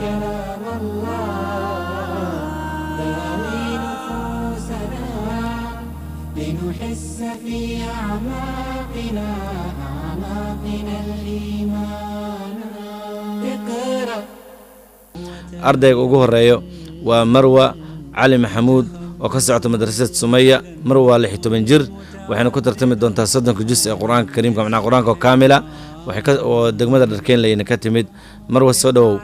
كلام الله داوي نفوسنا لنحس في أعماقنا الإيمان اقرأ. ardayga ugu horeeyo waa Marwa Cali Maxamuud oo ka socota madrasada Sumaya. Marwa waa 16 jir waxayna ku tartami doontaa 30 juz ee Quraanka Kariimka macna Quraanka oo kaamila waxay oo degmada dharkeen leeyna ka timid. Marwa soo dhawow.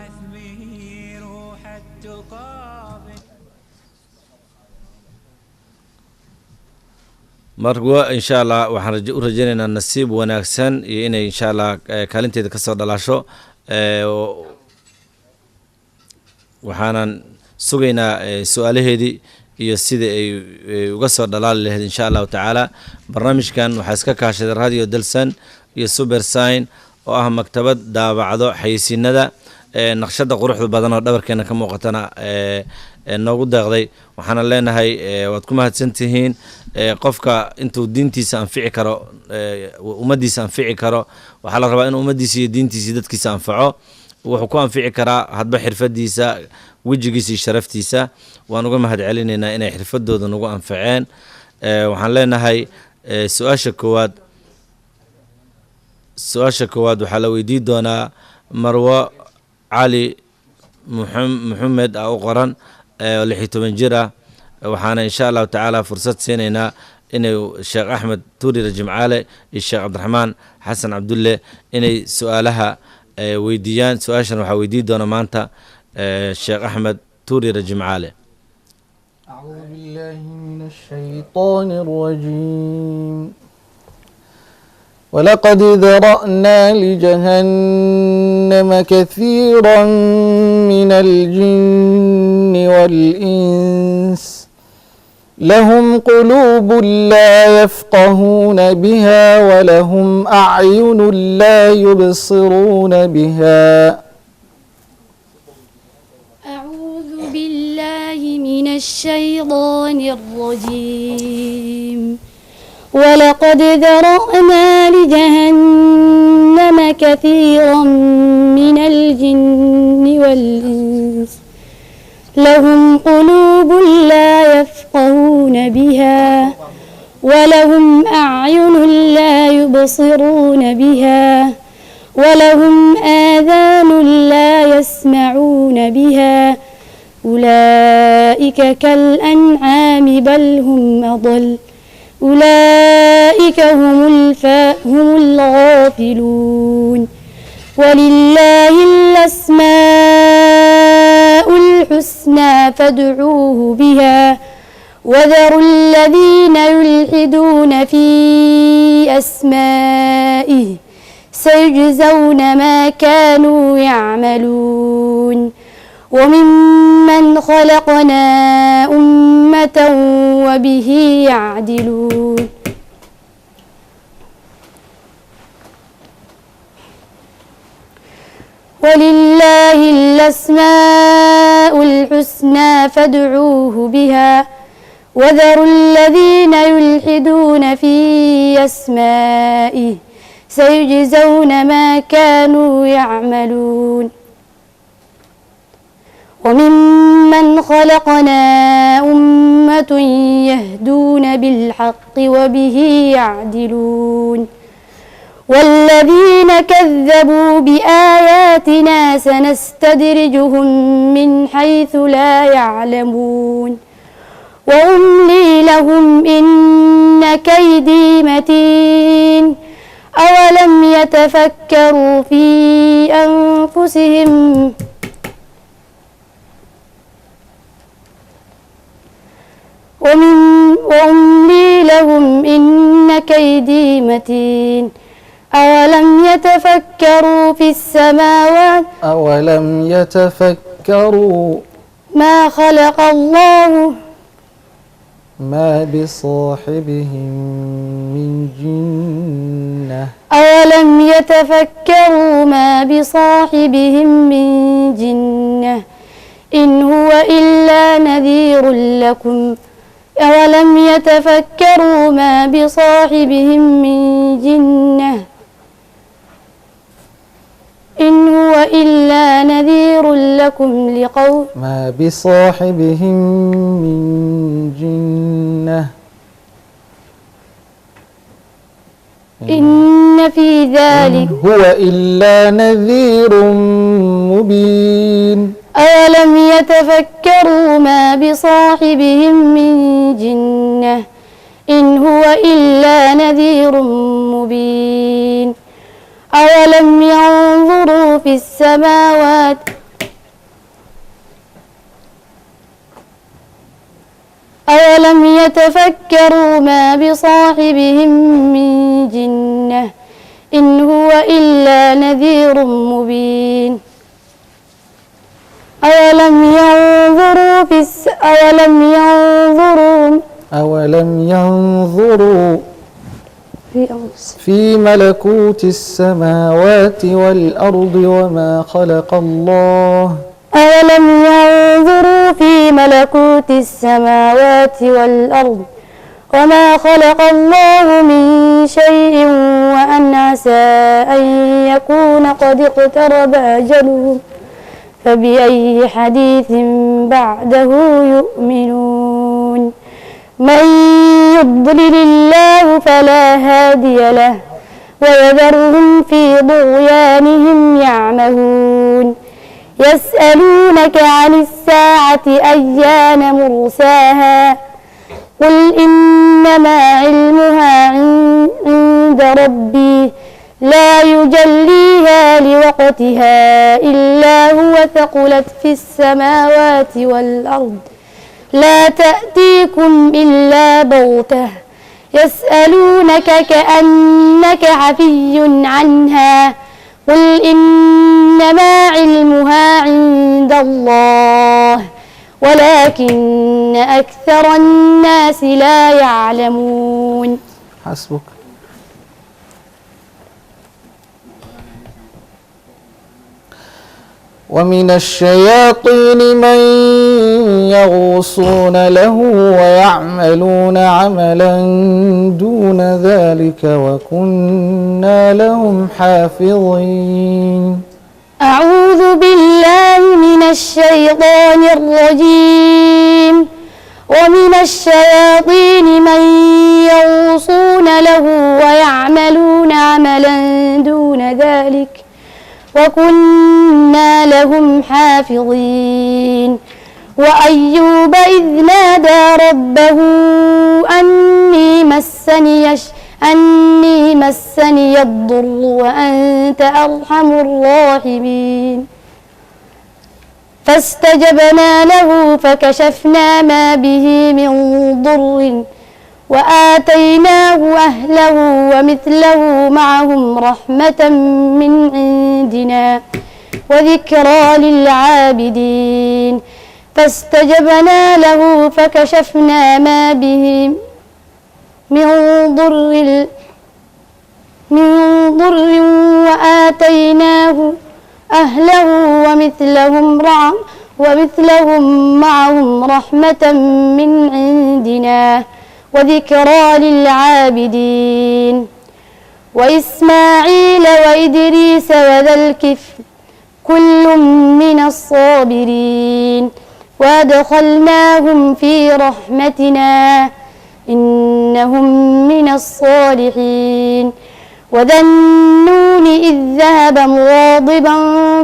Marwa insha Allah waxaan u rajaynaynaa nasiib wanaagsan iyo inay insha Allah kaalinteeda ka soo dhalaasho waxaanan sugaynaa su'aalaheedii iyo sida ay uga soo dhalaali lahayd insha Allah taala. barnaamijkan waxa iska kaashaday radio Dalsan iyo Super Sign oo ah maktabad daabacdo xayeysiinada naqshada quruxda badan oo dhabarkeena ka muuqatana noogu deeqday. waxaan leenahay waad ku mahadsantihiin qofka intuu diintiisa anfici karo ummadiisa anfici karo waxa la rabaa in ummadiisa iyo diintiisa dadkiisa anfaco. wuxuu ku anfici karaa hadba xirfadiisa wajigiisa iyo sharaftiisa. waan uga mahad celinaynaa inay xirfadooda nagu anfaceen. waxaan leenahay su'aasha koowaad waxaa la weydiin doonaa Marwa Cali Maxamed oo qoran 16 jir ah. waxaana insha Allah taala fursad siinaynaa inay Sheekh Axmed Tuuri Rajimcaale iyo Sheekh Cabdiraxmaan Xasan Cabdulle inay su'aalaha weydiiyaan. su'aashan waxaa weydiin doona maanta Sheekh Axmed Tuuri Rajimcaale. أعوذ بالله من الشيطان الرجيم ولقد ذرأنا لجهنم كثيرا من الجن والإنس لهم قلوب لا يفقهون بها ولهم أعين لا يبصرون بها. أعوذ بالله من الشيطان الرجيم ولقد ذرأنا لجهنم كثيرا من الجن والإنس لهم قلوب لا يفقهون بها ولهم أعين لا يبصرون بها ولهم آذان لا يسمعون بها أولئك كالأنعام بل هم أضل أولئك هم الغافلون ولله الأسماء الحسنى فادعوه بها وذروا الذين يلحدون في أسمائه سيجزون ما كانوا يعملون وممن خلقنا أمة وبه يعدلون ولله الأسماء الحسنى فادعوه بها وذروا الذين يلحدون في أسمائه سيجزون ما كانوا يعملون وممن خلقنا أمة يهدون بالحق وبه يعدلون والذين كذبوا بآياتنا سنستدرجهم من حيث لا يعلمون وأملي لهم إن كيدي متين أولم يتفكروا في أنفسهم وأملي لهم إن كيدي متين أولم يتفكروا في السماوات أولم يتفكروا ما خلق الله ما بصاحبهم من جنة أولم يتفكروا ما بصاحبهم من جنة إن هو إلا نذير لكم أولم يتفكروا ما بصاحبهم من جنة إن هو إلا نذير أنساكم لقول ما بصاحبهم من جنة إن في ذلك هو إلا نذير مبين أولم يتفكروا ما بصاحبهم من جنة إن هو إلا نذير مبين أولم ينظروا في السماوات أولم يتفكروا ما بصاحبهم من جنة إن هو إلا نذير مبين أولم ينظروا في ملكوت السماوات والأرض وما خلق الله أولم ينظروا في ملكوت السماوات والأرض وما خلق الله من شيء وأن عسى أن يكون قد اقترب أجلهم فبأي حديث بعده يؤمنون من يضلل الله فلا هادي له ويذرهم في طغيانهم يعمهون يسألونك عن الساعة أيان مرساها قل إنما علمها عند ربي لا يجليها لوقتها إلا هو ثقلت في السماوات والأرض لا تأتيكم إلا بغتة يسألونك كأنك حفي عنها قل إنما علمها عند الله ولكن أكثر الناس لا يعلمون. حسبك. ومن الشياطين من يغوصون له ويعملون عملا دون ذلك وكنا لهم حافظين. أعوذ بالله من الشيطان الرجيم. ومن الشياطين من يغوصون له ويعملون عملا دون ذلك وكنا لهم حافظين. وأيوب إذ نادى ربه أني مسني الضر وأنت أرحم الراحمين فاستجبنا له فكشفنا ما به من ضر وآتيناه أهله ومثله معهم رحمة من عندنا وذكرى للعابدين فاستجبنا له فكشفنا ما به من ضر وآتيناه أهله ومثلهم معهم رحمة من عندنا وذكرى للعابدين وإسماعيل وإدريس وذا الكفل كل من الصابرين وأدخلناهم في رحمتنا إنهم من الصالحين. وذا النون إذ ذهب مغاضبا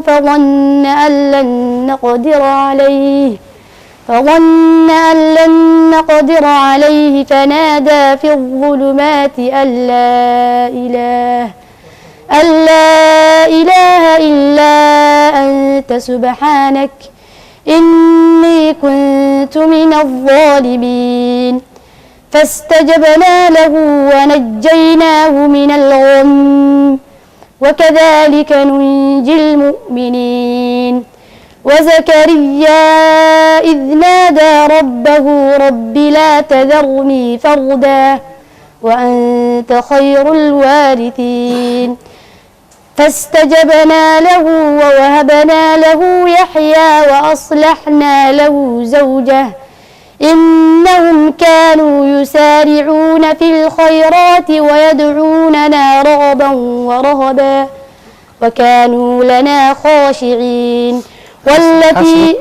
فظن أن لن نقدر عليه فنادى في الظلمات أن لا إله إلا أنت سبحانك إني كنت من الظالمين فاستجبنا له ونجيناه من الغم وكذلك ننجي المؤمنين. وزكريا إذ نادى ربه رب لا تذرني فردا وأنت خير الوارثين فاستجبنا له ووهبنا له يحيى وأصلحنا له زوجه إنهم كانوا يسارعون في الخيرات ويدعوننا رغبا ورهبا وكانوا لنا خاشعين. والتي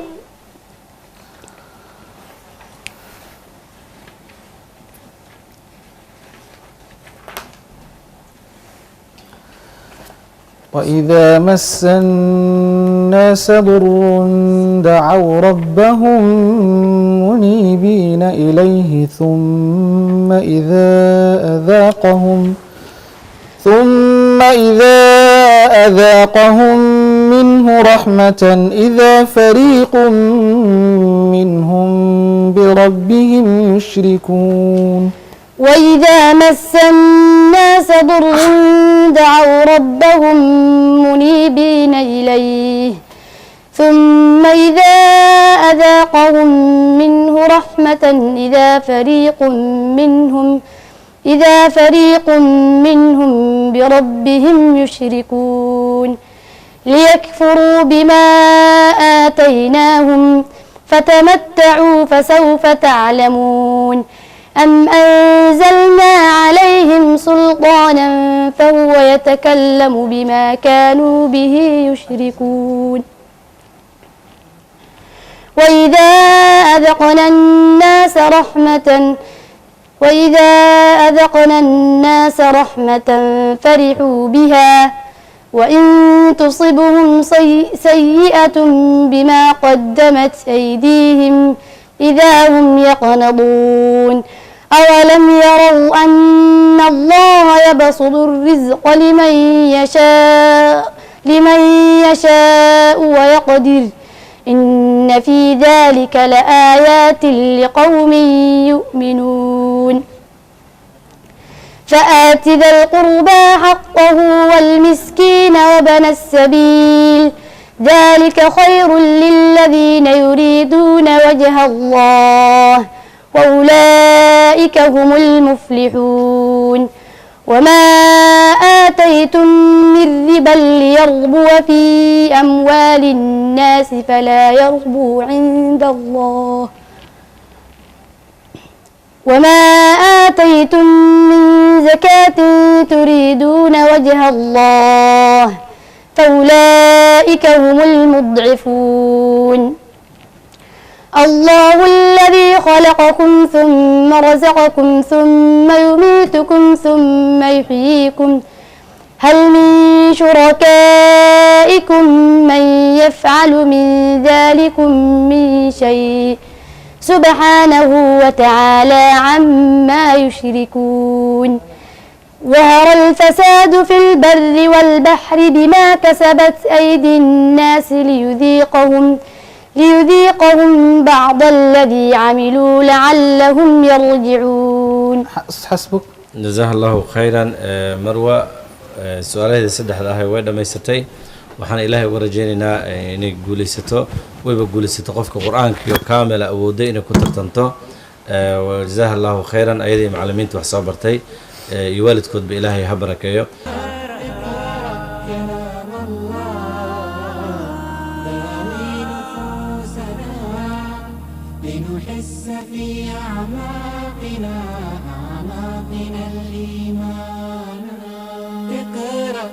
وإذا مس الناس ضر دعوا ربهم منيبين إليه ثم إذا أذاقهم منه رحمة إذا فريق منهم بربهم يشركون. وإذا مس الناس ضر دعوا ربهم منيبين إليه ثم إذا أذاقهم منه رحمة إذا فريق منهم بربهم يشركون. ليكفروا بما آتيناهم فتمتعوا فسوف تعلمون. أم أنزلنا عليهم سلطانا فهو يتكلم بما كانوا به يشركون. وإذا أذقنا الناس رحمة فرحوا بها وإن تصبهم سيئة بما قدمت أيديهم إذا هم يقنطون. أولم يروا أن الله يبسط الرزق لمن يشاء ويقدر إن في ذلك لآيات لقوم يؤمنون. فآت ذا القربى حقه والمسكين وابن السبيل ذلك خير للذين يريدون وجه الله وأولئك هم المفلحون. وما آتيتم من ربا ليربو في أموال الناس فلا يربو عند الله وما آتيتم من زكاة تريدون وجه الله فأولئك هم المضعفون. الله الذي خلقكم ثم رزقكم ثم يميتكم ثم يحييكم هل من شركائكم من يفعل من ذلكم من شيء سبحانه وتعالى عما يشركون. ظهر الفساد في البر والبحر بما كسبت أيدي الناس ليذيقهم بعض الذي عملوا لعلهم يرجعون. حسبك. جزاه الله خيرا. مروة سؤالها saddexda ah way dhameysatay waxaan ilaahay uga rajeynaynaa inay guulaysato wayba guulaysato qofka quraanka iyo kaamila awooday inay ku tartanto. جزاه الله خيرا ayadii macallimiinta wax soo bartay iyo waalidkood ba ilaahay ha barakeeyo. لنحس في أعماقنا الإيمان. اقرأ